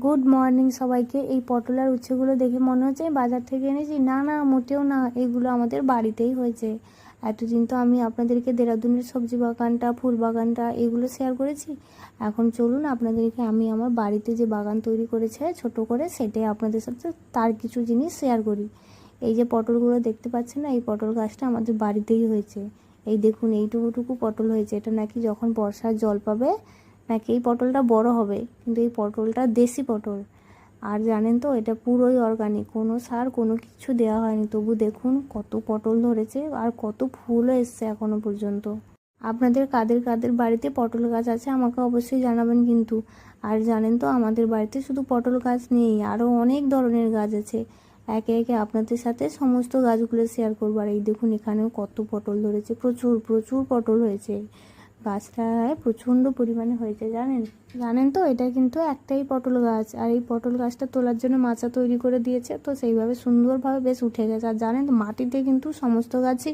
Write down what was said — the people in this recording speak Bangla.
গুড মর্নিং সবাইকে। এই পটল আর উচ্ছেগুলো দেখে মনে হচ্ছে বাজার থেকে এনেছি, না না মোটেও না, এগুলো আমাদের বাড়িতেই হয়েছে। এতদিন তো আমি আপনাদেরকে দেরাদুনের সবজি বাগানটা, ফুল বাগানটা এগুলো শেয়ার করেছি। এখন চলুন আপনাদেরকে আমি আমার বাড়িতে যে বাগান তৈরি করেছে ছোট করে, সেটাই আপনাদের সাথে তার কিছু জিনিস শেয়ার করি। এই যে পটলগুলো দেখতে পাচ্ছেন না, এই পটল গাছটা আমাদের বাড়িতেই হয়েছে। এই দেখুন এইটুকুটুকু পটল হয়েছে, এটা নাকি যখন বর্ষার জল পাবে নাকি এই পটলটা বড় হবে, কিন্তু এই পটলটা দেশি পটল। আর জানেন তো এটা পুরোই অর্গানিক, কোনো সার কোনো কিছু দেওয়া হয়নি। তবু দেখুন কত পটল ধরেছে আর কত ফুলও এসছে এখনো পর্যন্ত। আপনাদের কাদের কাদের বাড়িতে পটল গাছ আছে আমাকে অবশ্যই জানাবেন কিন্তু। আর জানেন তো আমাদের বাড়িতে শুধু পটল গাছ নেই, আরও অনেক ধরনের গাছ আছে। একে একে আপনাদের সাথে সমস্ত গাছগুলো শেয়ার করবো। আর এই দেখুন এখানেও কত পটল ধরেছে, প্রচুর প্রচুর পটল হয়েছে। গাছটায় প্রচণ্ড পরিমাণে হয়েছে জানেন। জানেন তো এটা কিন্তু একটাই পটল গাছ, আর এই পটল গাছটা তোলার জন্য মাচা তৈরি করে দিয়েছে, তো সেইভাবে সুন্দরভাবে বেশ উঠে গেছে। আর জানেন তো মাটিতে কিন্তু সমস্ত গাছই